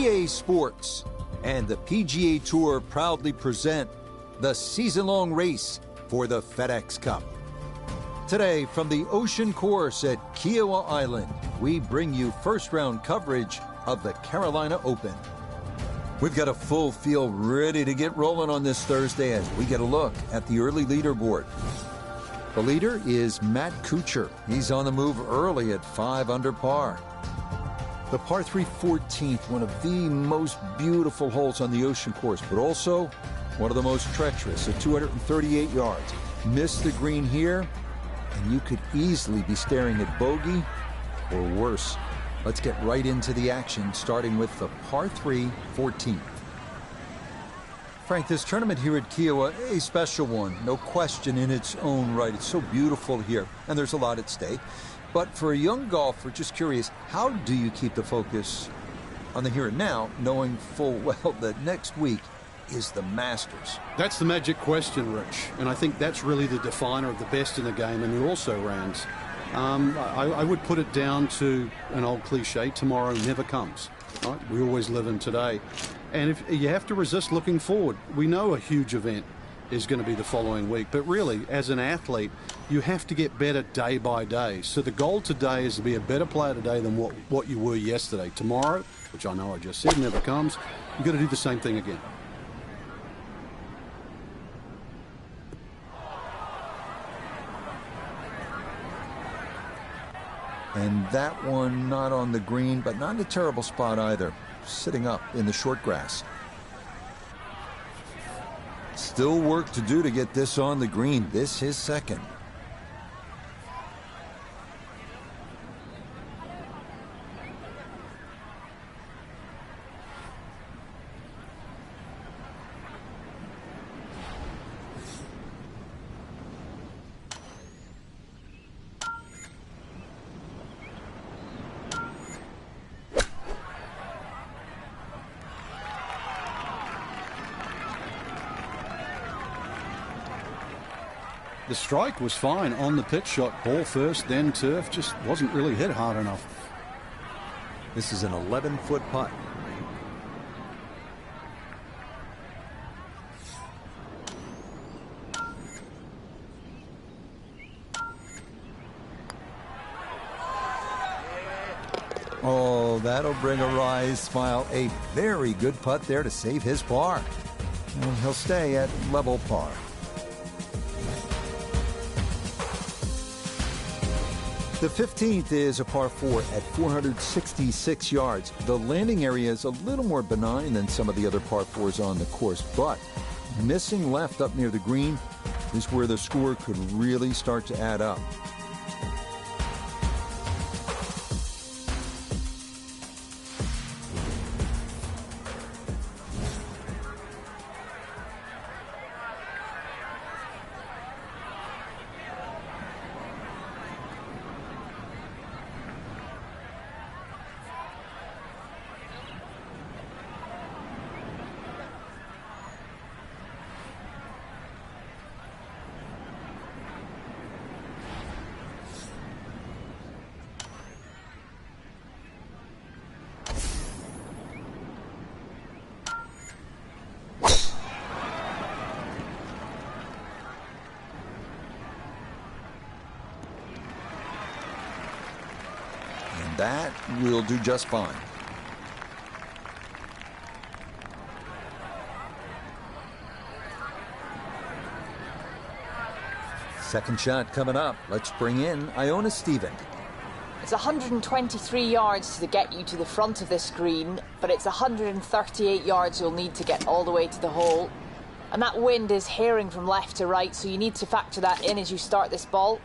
EA Sports and the PGA Tour proudly present the season-long race for the FedEx Cup. Today, from the Ocean Course at Kiowa Island, we bring you first-round coverage of the Carolina Open. We've got a full field ready to get rolling on this Thursday as we get a look at the early leaderboard. The leader is Matt Kuchar. He's on the move early at 5 under par. The par 3 14th, one of the most beautiful holes on the Ocean Course, but also one of the most treacherous at 238 yards. Missed the green here, and you could easily be staring at bogey or worse. Let's get right into the action, starting with the par 3 14th. Frank, this tournament here at Kiowa, a special one, no question in its own right. It's so beautiful here, and there's a lot at stake. But for a young golfer, just curious, how do you keep the focus on the here and now, knowing full well that next week is the Masters? That's the magic question, Rich. And I think that's really the definer of the best in the game and the also-rans. I would put it down to an old cliche, tomorrow never comes. Right? We always live in today. And if you have to resist looking forward, we know a huge event is going to be the following week. But really, as an athlete, you have to get better day by day. So the goal today is to be a better player today than what you were yesterday. Tomorrow, which I know I just said never comes, you've got to do the same thing again. And that one not on the green, but not in a terrible spot either. Sitting up in the short grass. Still work to do to get this on the green. This his second. The strike was fine on the pitch shot. Ball first, then turf. Just wasn't really hit hard enough. This is an 11-foot putt. Oh, that'll bring a wry smile. A very good putt there to save his par. And he'll stay at level par. The 15th is a par 4 at 466 yards. The landing area is a little more benign than some of the other par 4s on the course, but missing left up near the green is where the score could really start to add up. That will do just fine. Second shot coming up. Let's bring in Iona Stephen. It's 123 yards to get you to the front of this green, but it's 138 yards you'll need to get all the way to the hole. And that wind is herring from left to right, so you need to factor that in as you start this ball.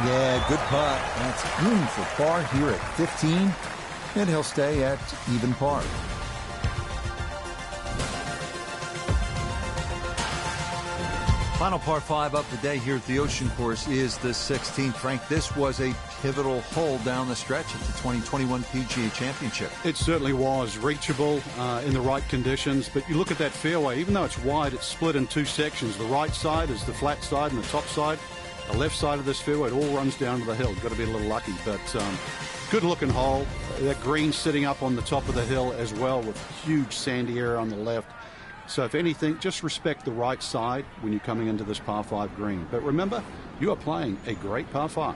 Yeah, good putt. That's in for par here at 15, and he'll stay at even par. Final par 5 up today here at the Ocean Course is the 16th. Frank, this was a pivotal hole down the stretch at the 2021 PGA Championship. It certainly was reachable in the right conditions, but you look at that fairway, even though it's wide, it's split in two sections. The right side is the flat side and the top side. The left side of this fairway, it all runs down to the hill. Got to be a little lucky, but good looking hole. That green sitting up on the top of the hill as well with huge sandy area on the left. So if anything, just respect the right side when you're coming into this par 5 green. But remember, you are playing a great par 5.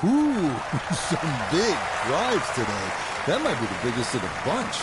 Ooh, some big drives today. That might be the biggest of the bunch.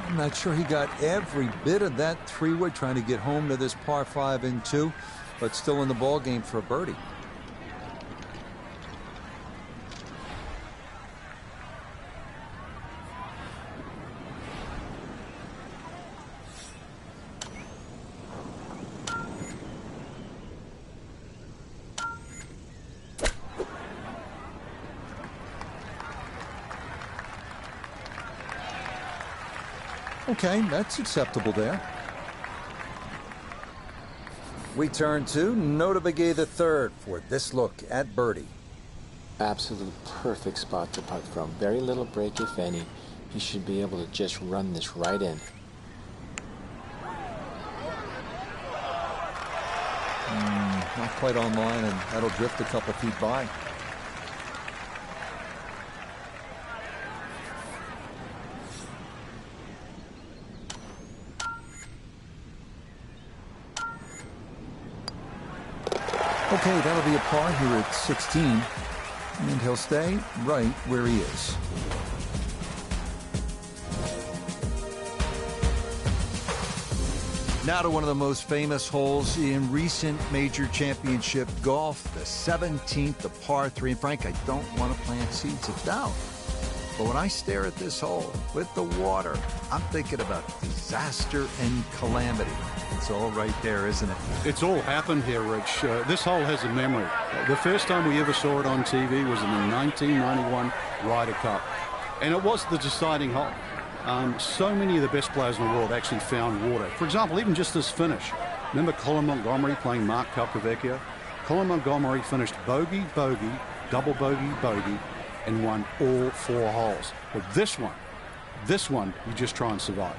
I'm not sure he got every bit of that three-wood trying to get home to this par 5 and 2, but still in the ball game for a birdie. Okay, that's acceptable there. We turn to Nota Begay the third for this look at birdie. Absolute perfect spot to putt from. Very little break, if any. He should be able to just run this right in. Not quite on line, and that'll drift a couple feet by. Okay, that'll be a par here at 16, and he'll stay right where he is. Now to one of the most famous holes in recent major championship golf, the 17th, the par 3. And Frank, I don't want to plant seeds of doubt, but when I stare at this hole with the water, I'm thinking about disaster and calamity. It's all right there, isn't it? It's all happened here, Rich. This hole has a memory. The first time we ever saw it on TV was in the 1991 Ryder Cup, and it was the deciding hole. So many of the best players in the world actually found water. For example, even just this finish. Remember Colin Montgomery playing Mark Calcavecchio? Colin Montgomery finished bogey, bogey, double bogey, bogey, and won all 4 holes. But this one, you just try and survive.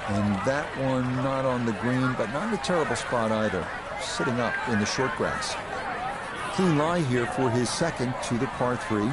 And that one not on the green, but not in a terrible spot either. Sitting up in the short grass. Clean lie here for his second to the par 3.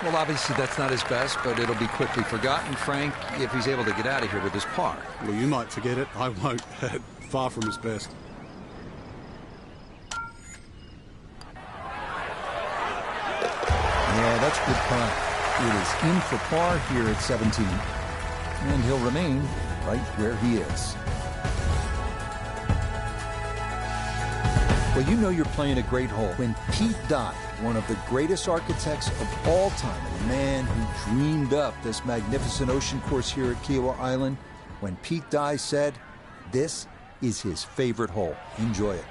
Well, obviously that's not his best, but it'll be quickly forgotten, Frank, if he's able to get out of here with his par. Well, you might forget it. I won't. Far from his best. Yeah, that's a good punt. It is in for par here at 17. And he'll remain right where he is. Well, you know you're playing a great hole when Pete Dye, one of the greatest architects of all time, and the man who dreamed up this magnificent ocean course here at Kiowa Island, when Pete Dye said, this is his favorite hole. Enjoy it.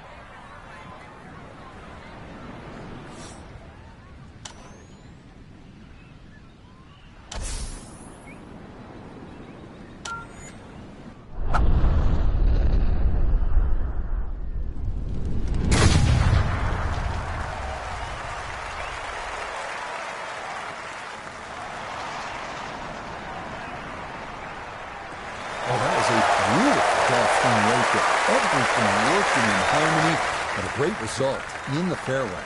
Everything working in harmony, but a great result in the fairway.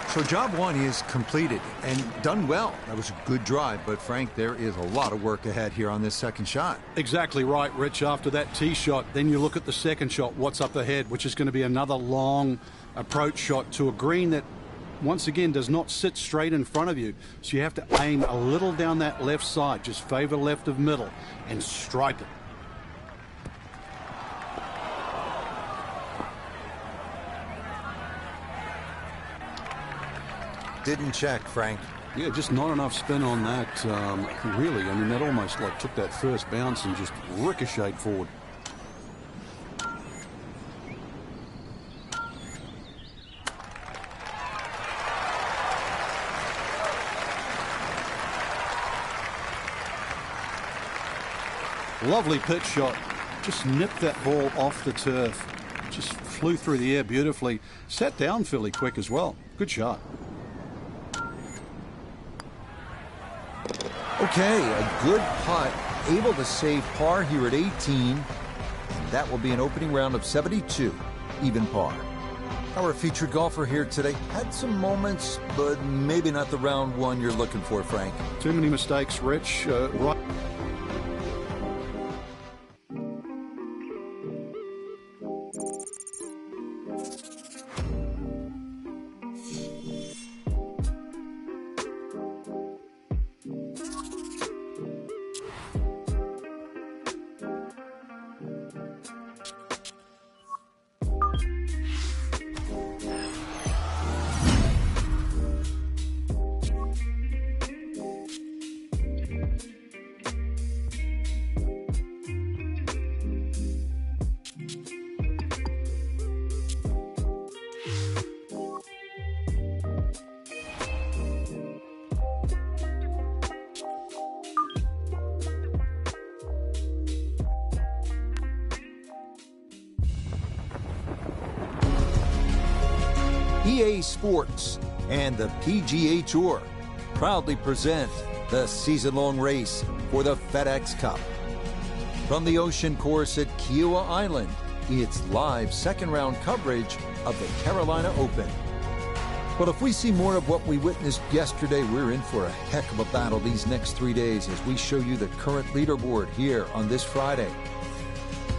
So job one is completed and done well. That was a good drive, but Frank, there is a lot of work ahead here on this second shot. Exactly right, Rich. After that tee shot, then you look at the second shot, what's up ahead, which is going to be another long approach shot to a green that, once again, does not sit straight in front of you. So you have to aim a little down that left side, just favor left of middle, and stripe it. Didn't check, Frank. Yeah, just not enough spin on that, really. I mean, that almost like took that first bounce and just ricocheted forward. Lovely pitch shot. Just nipped that ball off the turf. Just flew through the air beautifully. Sat down fairly quick as well. Good shot. Okay, a good putt, able to save par here at 18. And that will be an opening round of 72, even par. Our featured golfer here today had some moments, but maybe not the round one you're looking for, Frank. Too many mistakes, Rich. Right. EA Sports and the PGA Tour proudly present the season-long race for the FedEx Cup. From the ocean course at Kiowa Island, it's live second-round coverage of the Carolina Open. But if we see more of what we witnessed yesterday, we're in for a heck of a battle these next 3 days as we show you the current leaderboard here on this Friday.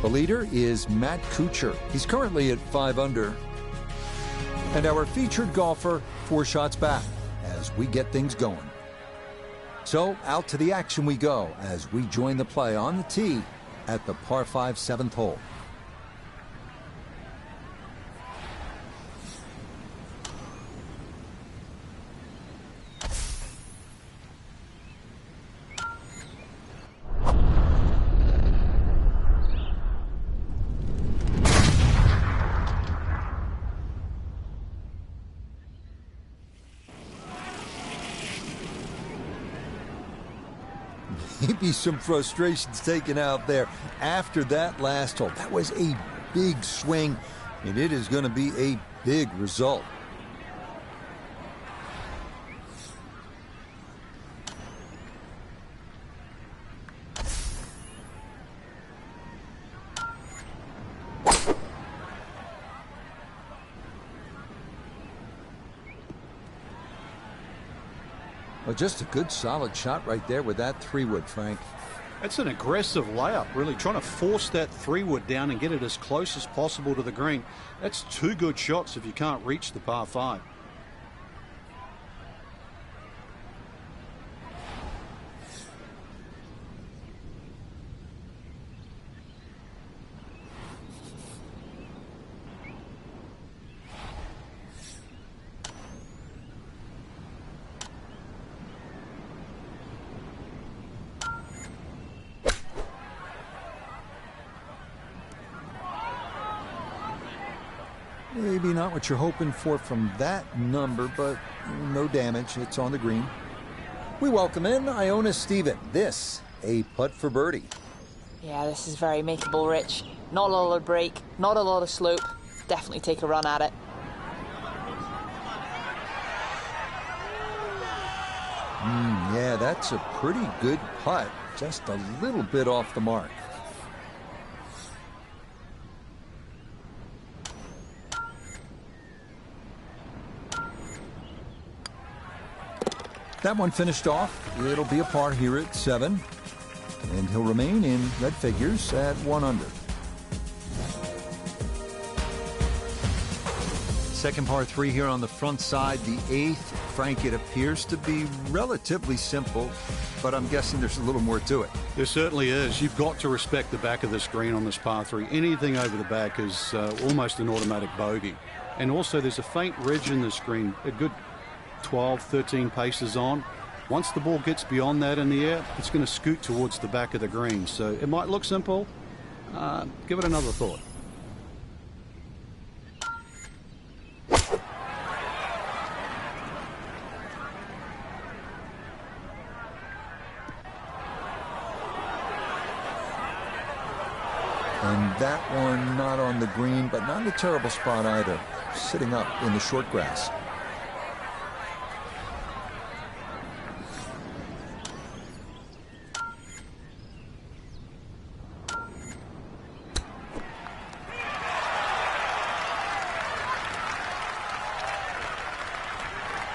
The leader is Matt Kuchar. He's currently at 5 under. And our featured golfer, 4 shots back as we get things going. So out to the action we go as we join the play on the tee at the par 5 7th hole. Maybe some frustrations taken out there after that last hole. That was a big swing, and it is going to be a big result. Well, just a good solid shot right there with that 3-wood, Frank. That's an aggressive layup, really, trying to force that 3-wood down and get it as close as possible to the green. That's 2 good shots if you can't reach the par 5. Maybe not what you're hoping for from that number, but no damage. It's on the green. We welcome in Iona Steven. This, a putt for birdie. Yeah, this is very makeable, Rich. Not a lot of break, not a lot of slope. Definitely take a run at it. Yeah, that's a pretty good putt. Just a little bit off the mark. That one finished off. It'll be a par here at 7. And he'll remain in red figures at 1 under. Second par 3 here on the front side, the 8th. Frank, it appears to be relatively simple, but I'm guessing there's a little more to it. There certainly is. You've got to respect the back of the screen on this par 3. Anything over the back is almost an automatic bogey. And also there's a faint ridge in the screen, a good 12, 13 paces on. Once the ball gets beyond that in the air, it's going to scoot towards the back of the green. So it might look simple. Give it another thought. And that one not on the green, but not in a terrible spot either. Sitting up in the short grass.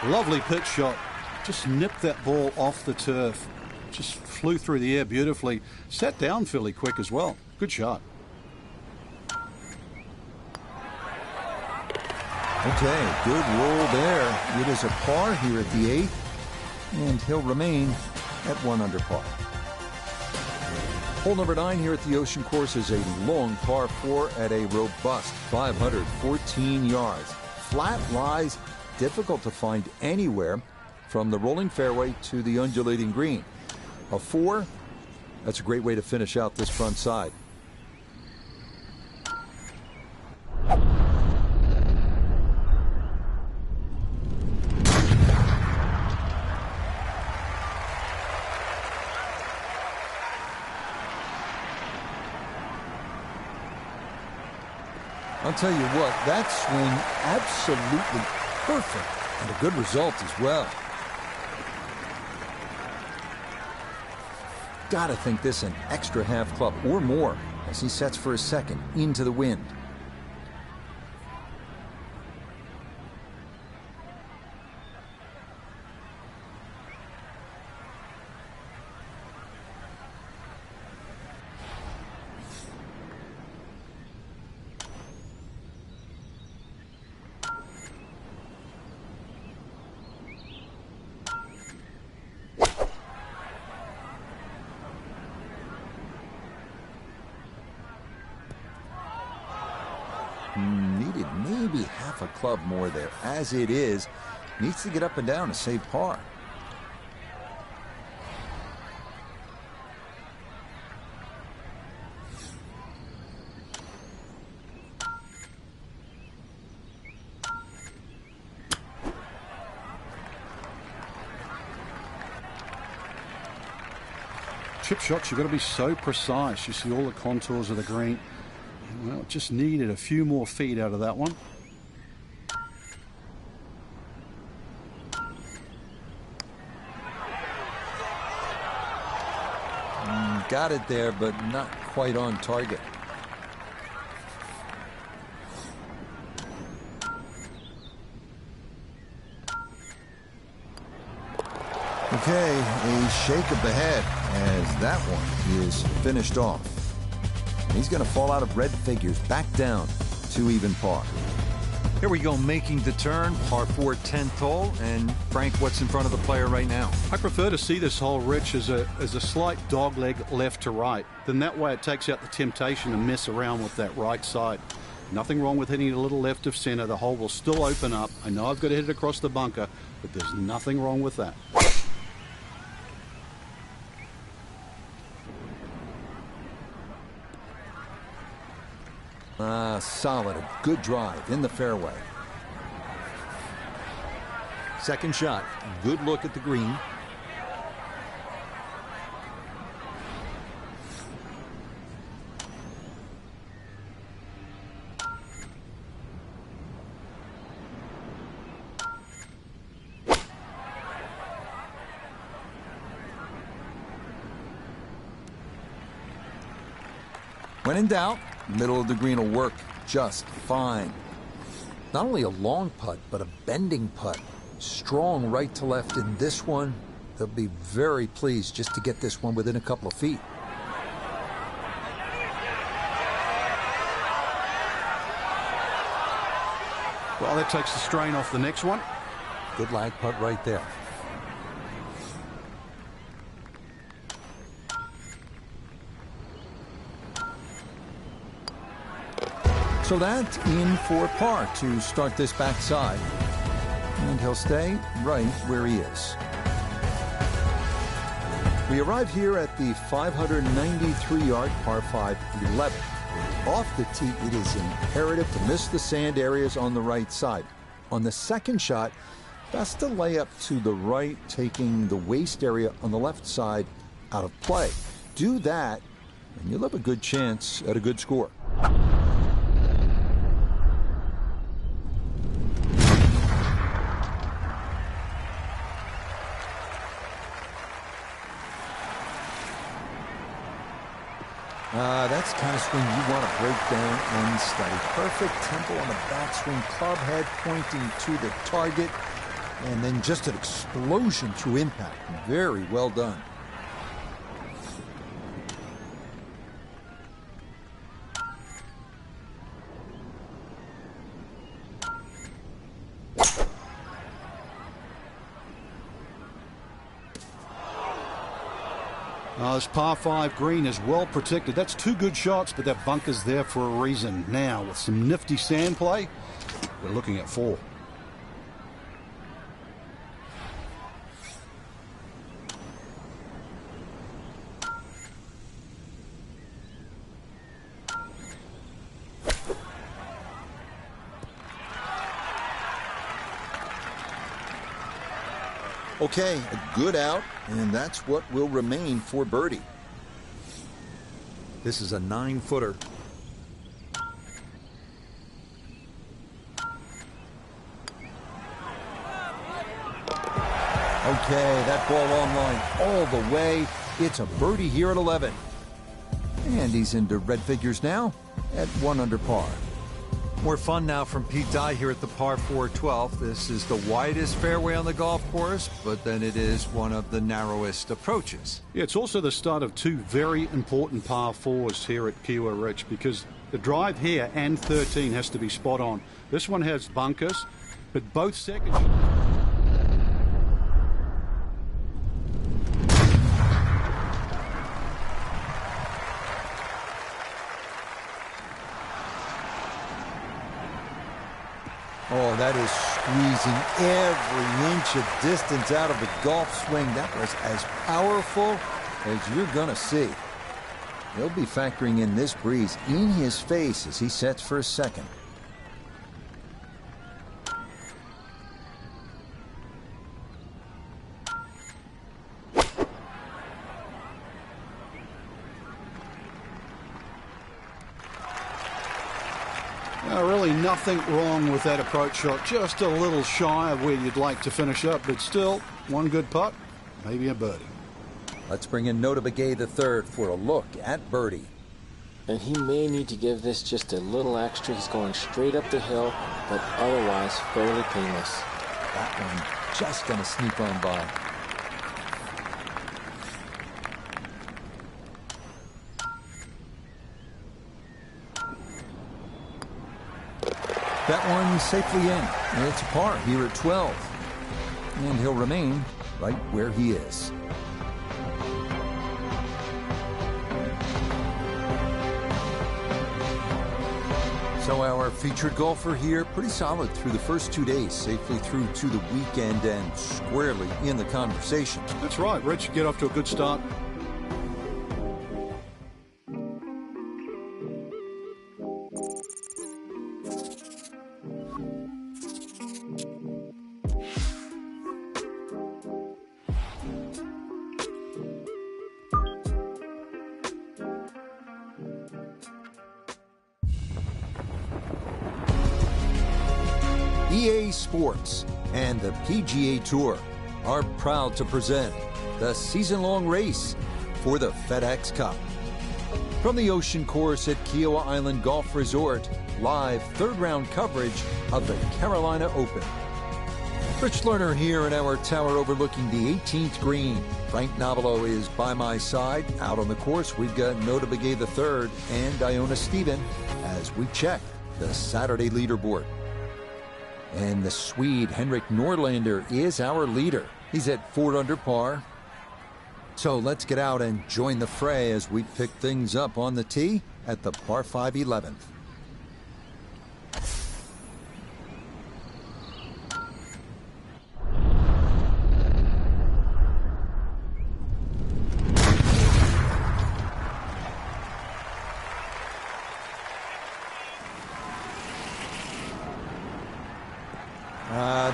Lovely pitch shot. Just nipped that ball off the turf. Just flew through the air beautifully. Sat down fairly quick as well. Good shot. Okay, good roll there. It is a par here at the 8th, and he'll remain at 1 under par. Hole number 9 here at the Ocean Course is a long par 4 at a robust 514 yards. Flat lies, difficult to find anywhere from the rolling fairway to the undulating green. A 4, that's a great way to finish out this front side. I'll tell you what, that swing absolutely perfect and a good result as well. Gotta think this an extra half club or more as he sets for a second into the wind. Needed maybe half a club more there. As it is, needs to get up and down to save par. Chip shots, you've got to be so precise. You see all the contours of the green. Well, just needed a few more feet out of that one. Got it there, but not quite on target. Okay, a shake of the head as that one is finished off. He's going to fall out of red figures, back down to even par. Here we go, making the turn, par 4, 10th hole. And Frank, what's in front of the player right now? I prefer to see this hole, Rich, as a slight dogleg left to right. Then that way it takes out the temptation to mess around with that right side. Nothing wrong with hitting a little left of center. The hole will still open up. I know I've got to hit it across the bunker, but there's nothing wrong with that. Solid, a good drive in the fairway. Second shot, good look at the green. When in doubt, middle of the green will work just fine. Not only a long putt, but a bending putt. Strong right to left in this one. They'll be very pleased just to get this one within a couple of feet. Well, that takes the strain off the next one. Good lag putt right there. So that's in for par to start this backside. And he'll stay right where he is. We arrive here at the 593-yard par 5 11. Off the tee, it is imperative to miss the sand areas on the right side. On the second shot, best to lay up to the right, taking the waist area on the left side out of play. Do that, and you'll have a good chance at a good score. That's the kind of swing you want to break down and study. Perfect tempo on the backswing, club head pointing to the target, and then just an explosion through impact. Very well done. This par 5 green is well protected. That's two good shots, but that bunker's there for a reason. Now, with some nifty sand play, we're looking at 4. Okay, a good out, and that's what will remain for birdie. This is a 9-footer. Okay, that ball online all the way. It's a birdie here at 11. And he's into red figures now at 1 under par. More fun now from Pete Dye here at the par 4 12th. This is the widest fairway on the golf course, but then it is one of the narrowest approaches. Yeah, it's also the start of two very important par 4s here at Kiawah Ridge, because the drive here and 13 has to be spot on. This one has bunkers, but both second. Oh, that is squeezing every inch of distance out of the golf swing. That was as powerful as you're going to see. He'll be factoring in this breeze in his face as he sets for a second. Really nothing wrong with that approach shot. Just a little shy of where you'd like to finish up, but still one good putt, maybe a birdie. Let's bring in Nota Begay III for a look at birdie. And he may need to give this just a little extra. He's going straight up the hill, but otherwise fairly painless. That one just going to sneak on by. That one safely in. And it's a par here at 12. And he'll remain right where he is. So our featured golfer here, pretty solid through the first 2 days, safely through to the weekend and squarely in the conversation. That's right, Rich. Get off to a good start. EA Sports and the PGA Tour are proud to present the season-long race for the FedEx Cup. From the Ocean Course at Kiowa Island Golf Resort, live third-round coverage of the Carolina Open. Rich Lerner here in our tower overlooking the 18th green. Frank Nobilo is by my side. Out on the course, we've got Nota Begay III and Iona Stephen as we check the Saturday leaderboard. And the Swede, Henrik Norlander, is our leader. He's at 4 under par. So let's get out and join the fray as we pick things up on the tee at the par 5 11th.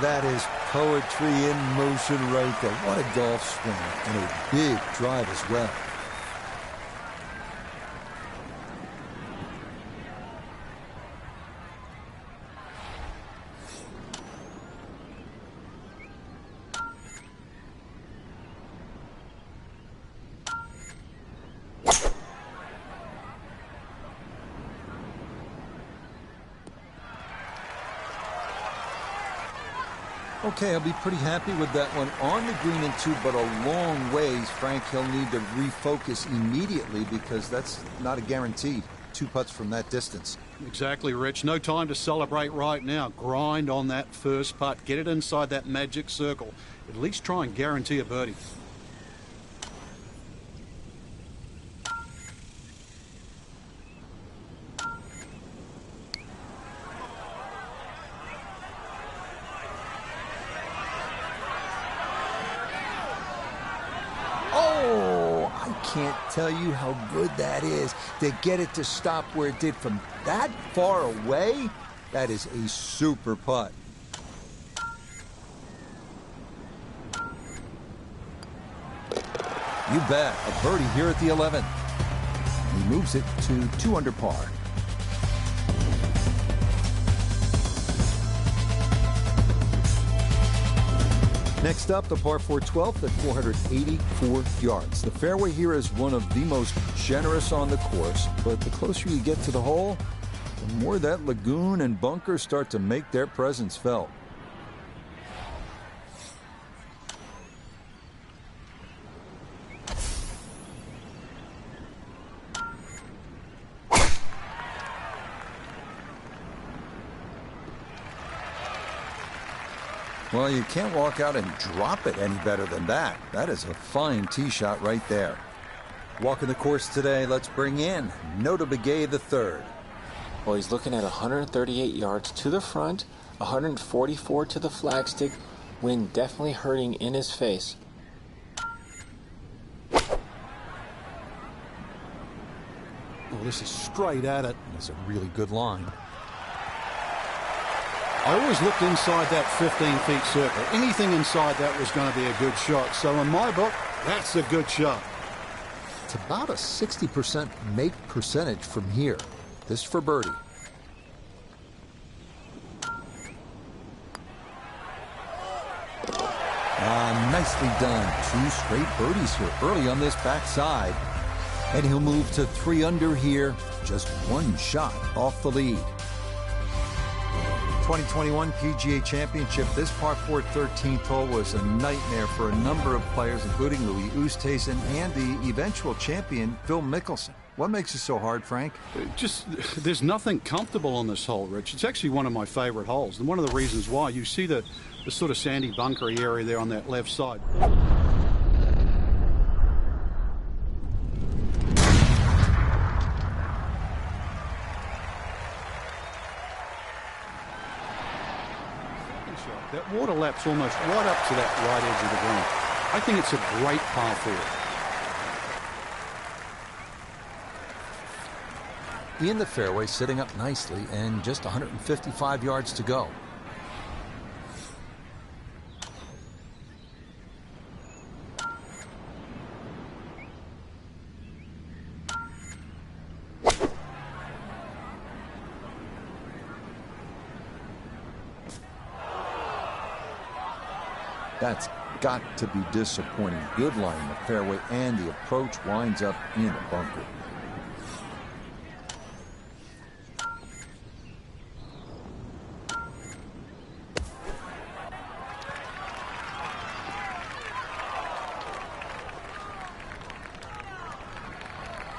That is poetry in motion right there. What a golf swing and a big drive as well. Okay, I'll be pretty happy with that one on the green and 2, but a long ways. Frank, he'll need to refocus immediately because that's not a guarantee. 2 putts from that distance. Exactly, Rich. No time to celebrate right now. Grind on that first putt. Get it inside that magic circle. At least try and guarantee a birdie. Can't tell you how good that is to get it to stop where it did from that far away. That is a super putt. You bet. A birdie here at the 11th. He moves it to 2 under par. Next up, the par 4 12th at 484 yards. The fairway here is one of the most generous on the course, but the closer you get to the hole, the more that lagoon and bunker start to make their presence felt. Well, you can't walk out and drop it any better than that. That is a fine tee shot right there. Walking the course today, let's bring in Nota Begay III. Well, he's looking at 138 yards to the front, 144 to the flagstick. Wind definitely hurting in his face. Well, this is straight at it. It's a really good line. I always looked inside that 15-feet circle. Anything inside that was going to be a good shot. So in my book, that's a good shot. It's about a 60% make percentage from here. This for birdie. Nicely done. 2 straight birdies here early on this backside. And he'll move to 3 under here. Just 1 shot off the lead. 2021 PGA Championship. This par 4 13th hole was a nightmare for a number of players, including Louis Oosthuizen and the eventual champion, Phil Mickelson. What makes it so hard, Frank? There's nothing comfortable on this hole, Rich. It's actually one of my favorite holes, and one of the reasons why. You see the sort of sandy bunkery area there on that left side. That water laps almost right up to that right edge of the green. I think it's a great par 4. In the fairway, sitting up nicely, and just 155 yards to go. That's got to be disappointing. Good line in the fairway, and the approach winds up in the bunker.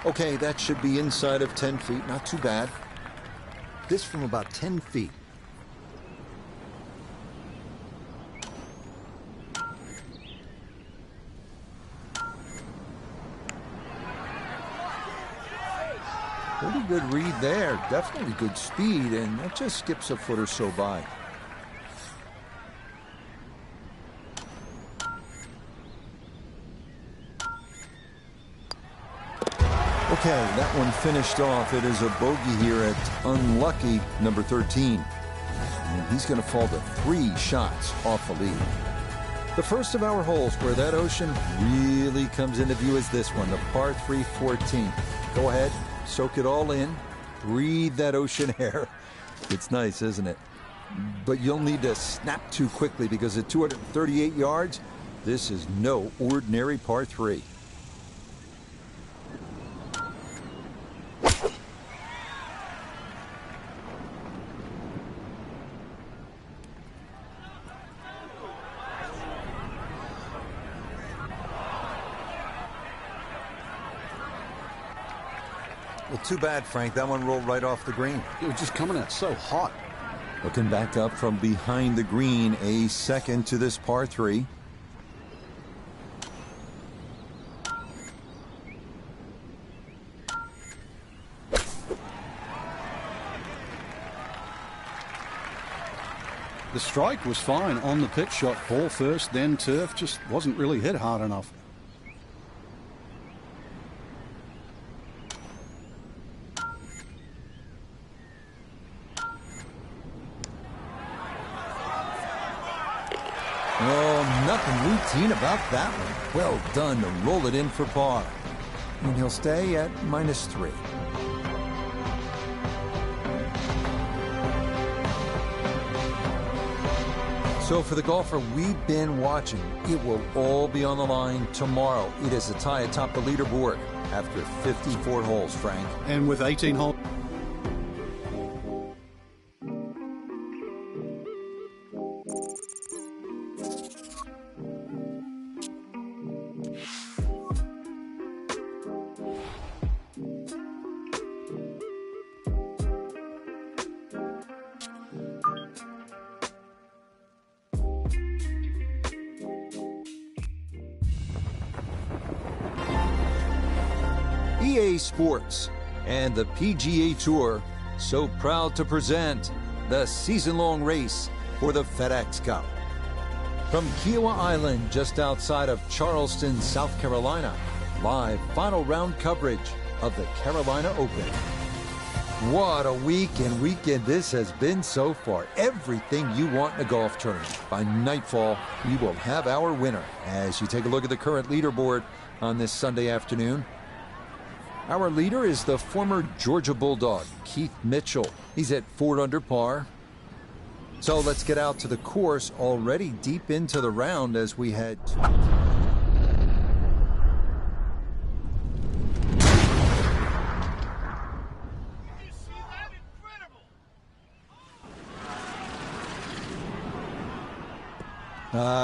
Okay, that should be inside of 10 feet. Not too bad. This from about 10 feet. Pretty good read there. Definitely good speed, and that just skips a foot or so by. Okay, that one finished off. It is a bogey here at unlucky number 13. And he's going to fall to 3 shots off the lead. The first of our holes where that ocean really comes into view is this one, the par 3 14. Go ahead, soak it all in, breathe that ocean air. It's nice, isn't it? But you'll need to snap to quickly because at 238 yards, this is no ordinary par 3. Well, too bad, Frank. That one rolled right off the green. It was just coming out so hot. Looking back up from behind the green, a second to this par 3. The strike was fine on the pitch shot. Ball first, then turf. Just wasn't really hit hard enough. Oh, nothing routine about that one. Well done to roll it in for par. And he'll stay at -3. So for the golfer we've been watching, it will all be on the line tomorrow. It is a tie atop the leaderboard after 54 holes, Frank. And with 18 holes. EA Sports and the PGA Tour so proud to present the season-long race for the FedEx Cup. From Kiowa Island, just outside of Charleston, South Carolina, live final round coverage of the Carolina Open. What a week and weekend this has been so far. Everything you want in a golf tournament. By nightfall, we will have our winner. As you take a look at the current leaderboard on this Sunday afternoon, our leader is the former Georgia Bulldog, Keith Mitchell. He's at 4 under par. So let's get out to the course, already deep into the round as we head to...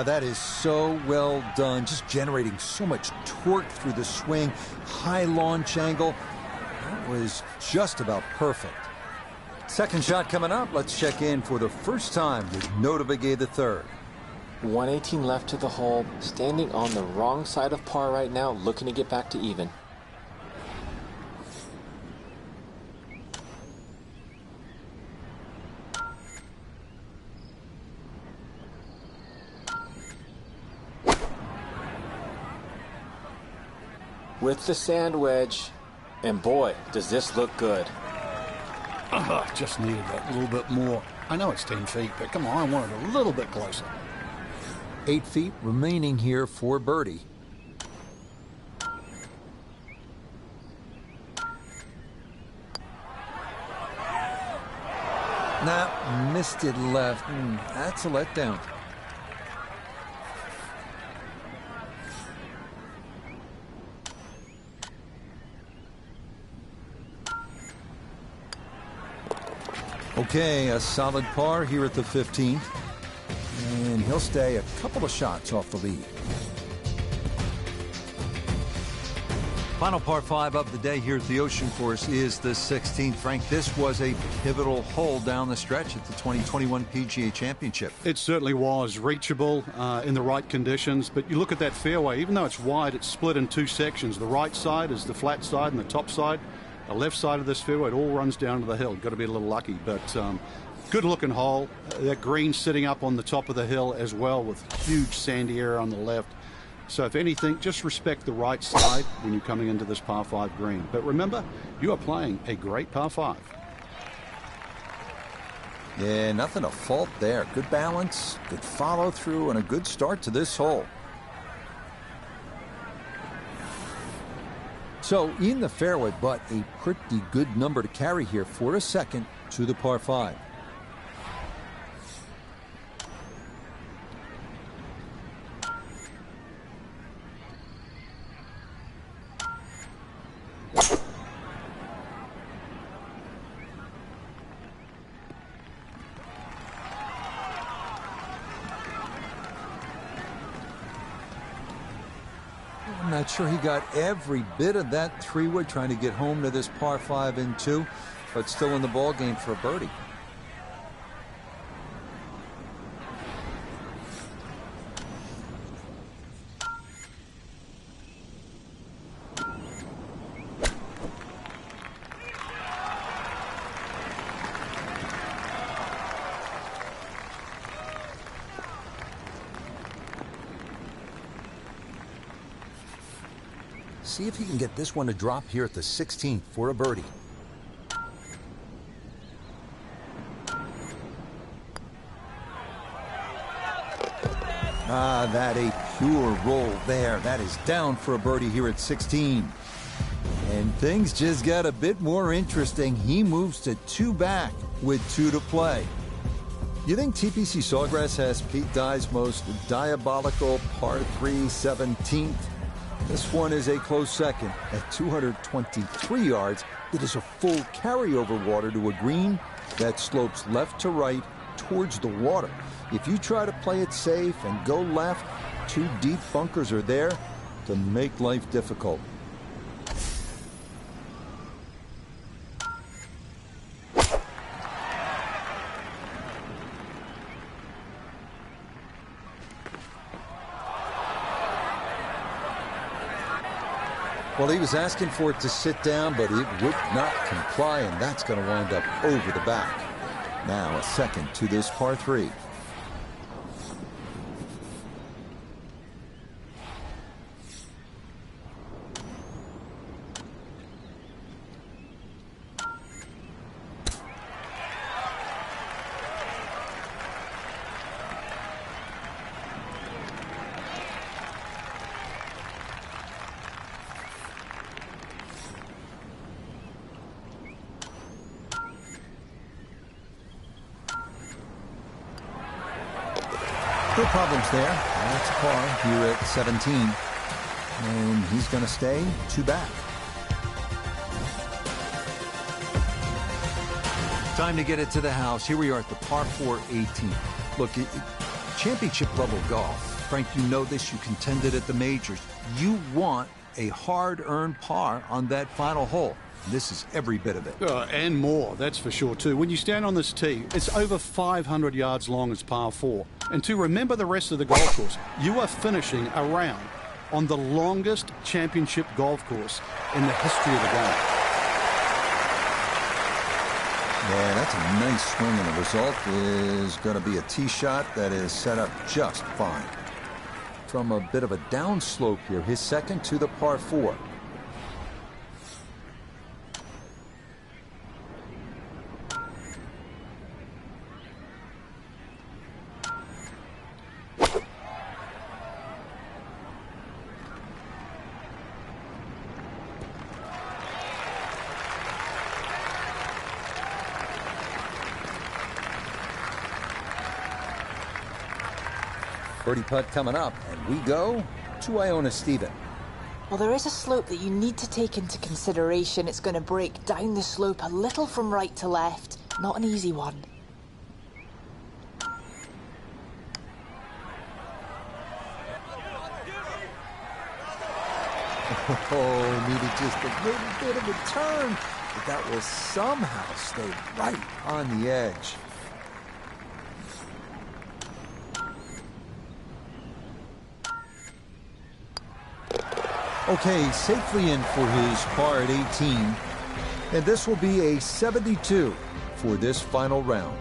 that is so well done, just generating so much torque through the swing, high launch angle. was just about perfect. Second shot coming up. Let's check in for the first time with Notavigay the third. 118 left to the hole, standing on the wrong side of par right now, looking to get back to even. With the sand wedge, and boy, does this look good. Just needed that little bit more. I know it's 10 feet, but come on, I want it a little bit closer. 8 feet remaining here for birdie. Nah, missed it left. That's a letdown. Okay, a solid par here at the 15th. And he'll stay a couple of shots off the lead. Final par 5 of the day here at the Ocean Course is the 16th. Frank, this was a pivotal hole down the stretch at the 2021 PGA Championship. It certainly was reachable in the right conditions, but you look at that fairway, even though it's wide, it's split in two sections. The right side is the flat side and the top side. The left side of this fairway, it all runs down to the hill. Got to be a little lucky, but good looking hole. That green sitting up on the top of the hill as well, with huge sandy area on the left. So if anything, just respect the right side when you're coming into this par 5 green. But remember, you are playing a great par 5. Yeah, nothing to fault there. Good balance, good follow through, and a good start to this hole. So in the fairway, but a pretty good number to carry here for a second to the par 5. I'm not sure he got every bit of that 3-wood trying to get home to this par 5 in 2, but still in the ball game for a birdie. See if he can get this one to drop here at the 16th for a birdie. That a pure roll there. That is down for a birdie here at 16. And things just got a bit more interesting. He moves to 2 back with 2 to play. You think TPC Sawgrass has Pete Dye's most diabolical par 3 17th? This one is a close second at 223 yards. It is a full carryover water to a green that slopes left to right towards the water. If you try to play it safe and go left, 2 deep bunkers are there to make life difficult. Well, he was asking for it to sit down, but it would not comply, and that's going to wind up over the back. Now a second to this par 3. No problems there. That's par here at 17. And he's going to stay 2 back. Time to get it to the house. Here we are at the par 4 18. Look, championship level golf. Frank, you know this. You contended at the majors. You want a hard-earned par on that final hole. This is every bit of it. And more, that's for sure too. When you stand on this tee, it's over 500 yards long as par 4. And to remember the rest of the golf course, you are finishing a round on the longest championship golf course in the history of the game. Yeah, that's a nice swing, and the result is going to be a tee shot that is set up just fine. From a bit of a downslope here, his second to the par 4. Birdie putt coming up, and we go to Iona Stephen. Well, there is a slope that you need to take into consideration. It's going to break down the slope a little from right to left. Not an easy one. Oh, needed just a little bit of a turn, but that will somehow stay right on the edge. Okay, safely in for his par at 18. And this will be a 72 for this final round.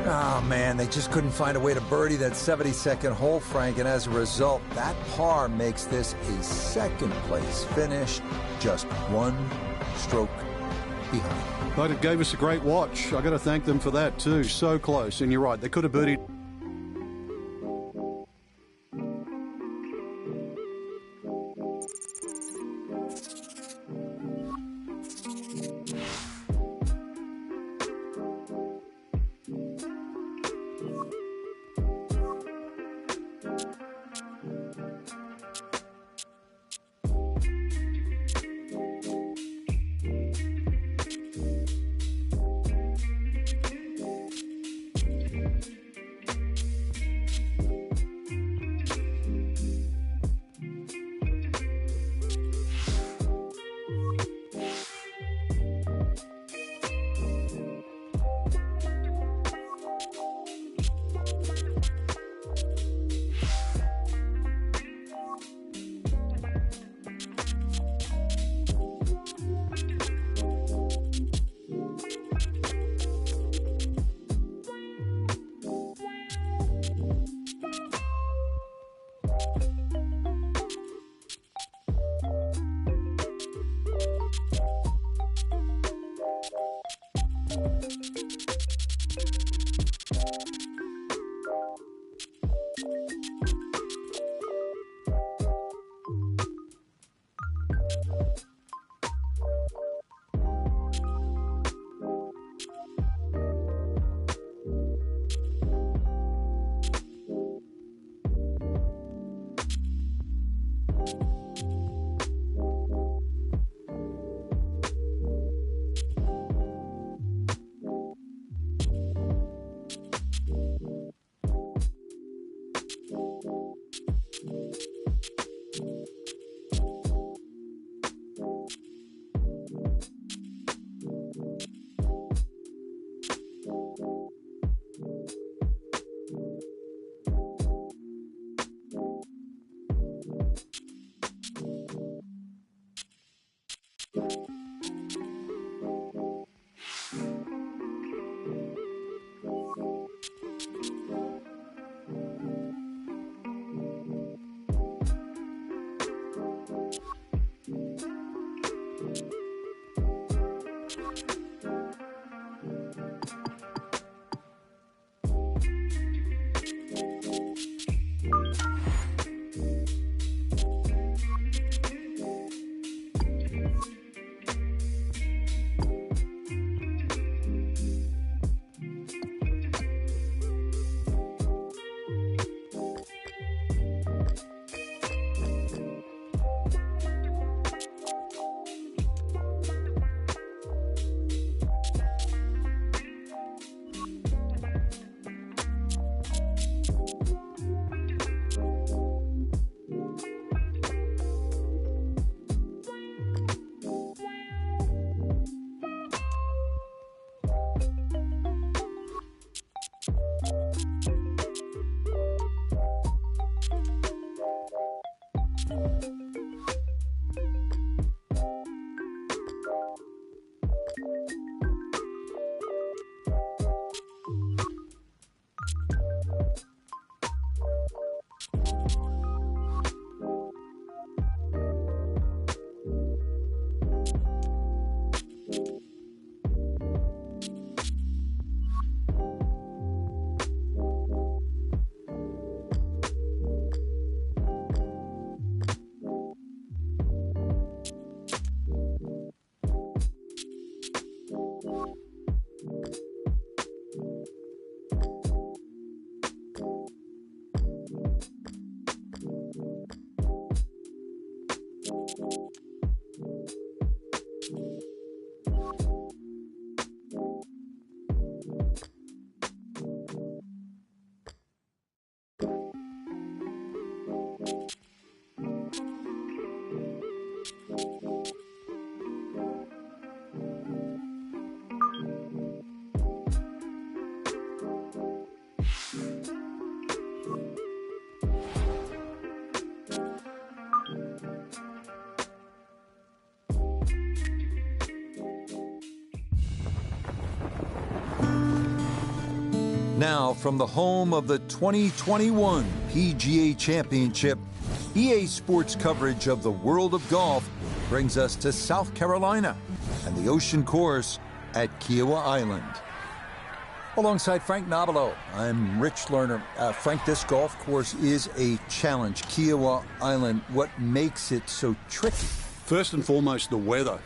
Oh, man, they just couldn't find a way to birdie that 72nd hole, Frank. And as a result, that par makes this a second-place finish, just one stroke behind. But it gave us a great watch. I got to thank them for that, too. So close. And you're right, they could have birdied. Now, from the home of the 2021 PGA Championship, EA Sports coverage of the world of golf brings us to South Carolina and the Ocean Course at Kiowa Island. Alongside Frank Nobilo, I'm Rich Lerner. Frank, this golf course is a challenge. Kiowa Island, what makes it so tricky? First and foremost, the weather.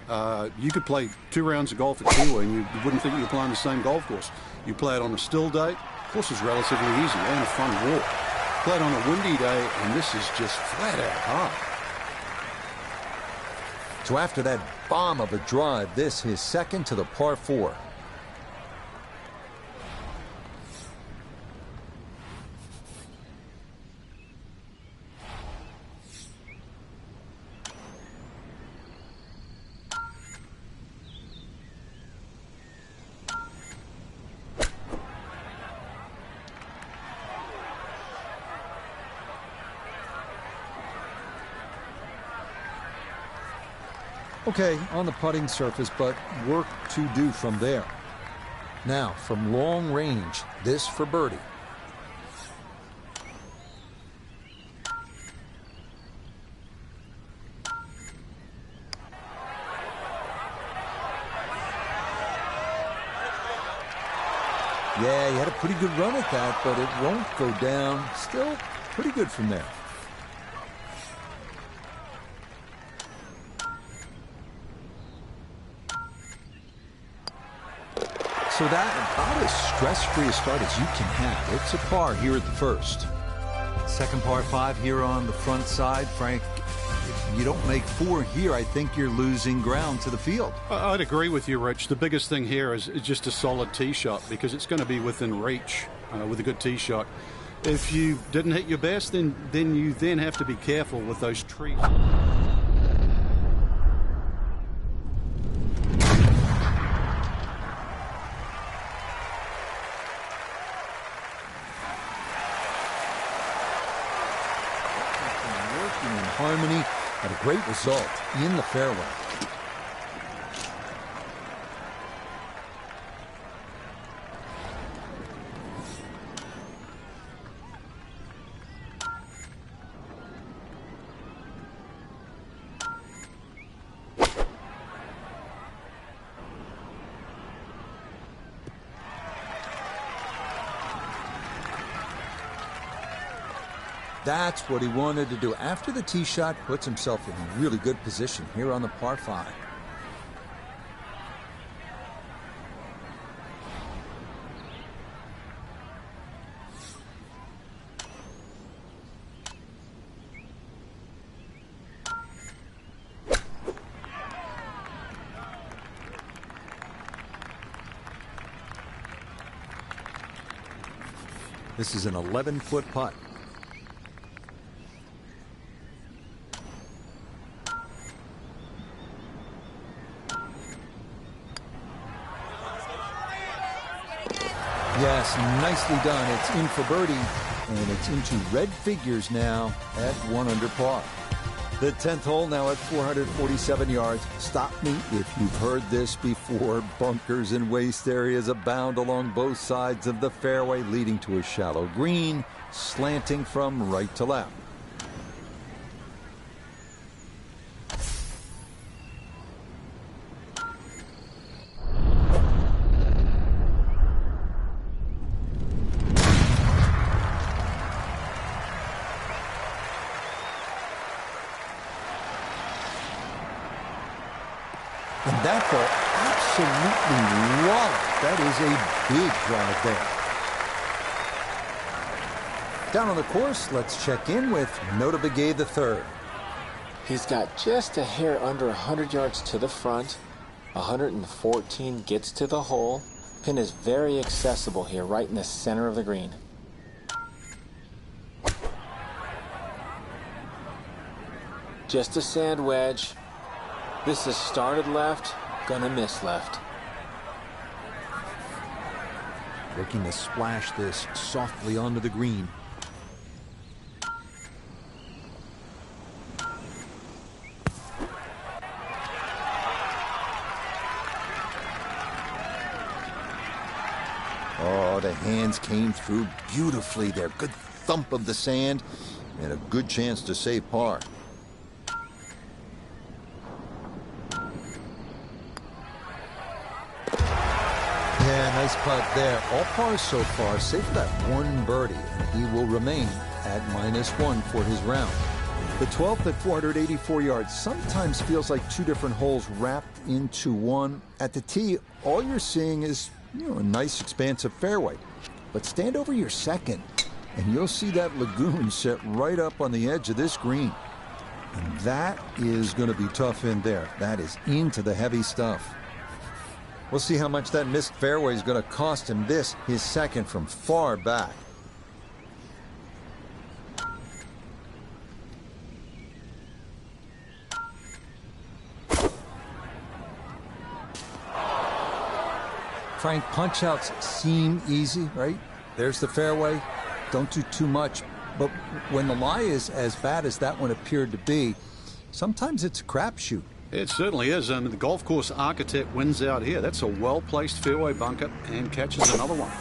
You could play 2 rounds of golf at Kiowa and you wouldn't think you were playing the same golf course. You play it on a still day, the course is relatively easy and a fun walk. Play it on a windy day and this is just flat out hard. So after that bomb of a drive, this is second to the par 4. Okay, on the putting surface, but work to do from there. Now, from long range, this for birdie. Yeah, he had a pretty good run at that, but it won't go down. Still pretty good from there. So that about as stress-free a start as you can have. It's a par here at the first. Second par 5 here on the front side. Frank, if you don't make 4 here, I think you're losing ground to the field. I'd agree with you, Rich. The biggest thing here is just a solid tee shot because it's going to be within reach with a good tee shot. If you didn't hit your best, then you have to be careful with those trees. Harmony, had a great result in the fairway. That's what he wanted to do. After the tee shot, puts himself in a really good position here on the par 5. This is an 11-foot putt. Yes, nicely done. It's in for birdie, and it's into red figures now at 1 under par. The 10th hole now at 447 yards. Stop me if you've heard this before. Bunkers and waste areas abound along both sides of the fairway, leading to a shallow green, slanting from right to left. And that ball absolutely walloped. That is a big drive there. Down on the course, let's check in with Nota Begay III. He's got just a hair under 100 yards to the front. 114 gets to the hole. Pin is very accessible here, right in the center of the green. Just a sand wedge. This is started left, gonna miss left. Looking to splash this softly onto the green. Oh, Oh, the hands came through beautifully there. Good thump of the sand and a good chance to save par. Yeah, nice putt there. All pars so far, save for that one birdie, and he will remain at -1 for his round. The 12th at 484 yards sometimes feels like two different holes wrapped into one. At the tee, all you're seeing is, a nice expansive fairway. But stand over your second, and you'll see that lagoon set right up on the edge of this green. And that is going to be tough in there. That is into the heavy stuff. We'll see how much that missed fairway is going to cost him this, his second from far back. Frank, punch-outs seem easy, right? There's the fairway. Don't do too much. But when the lie is as bad as that one appeared to be, sometimes it's a crapshoot. It certainly is. The golf course architect wins out here. That's a well-placed fairway bunker and catches another one.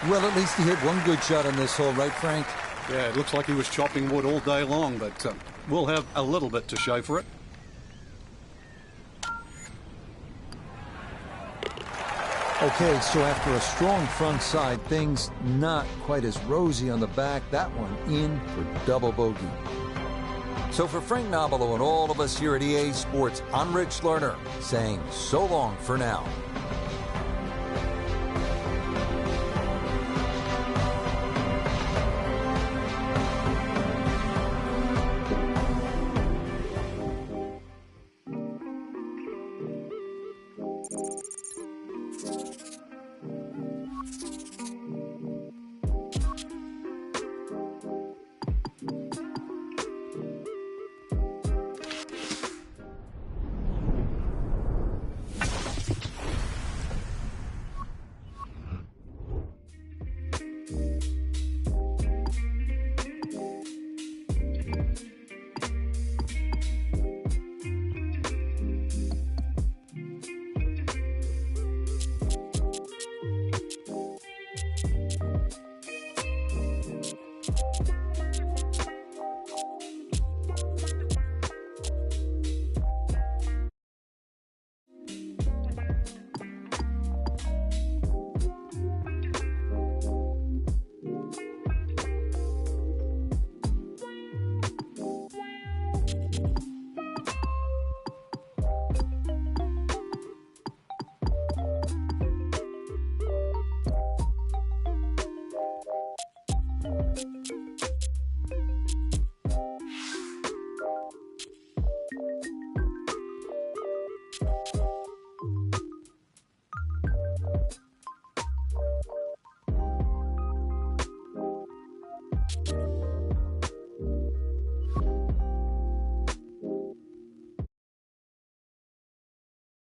Well, at least he hit one good shot on this hole, right, Frank? Yeah, it looks like he was chopping wood all day long, but we'll have a little bit to show for it. Okay, so after a strong front side, things not quite as rosy on the back. That one in for double bogey. So for Frank Nobilo and all of us here at EA Sports, I'm Rich Lerner saying so long for now.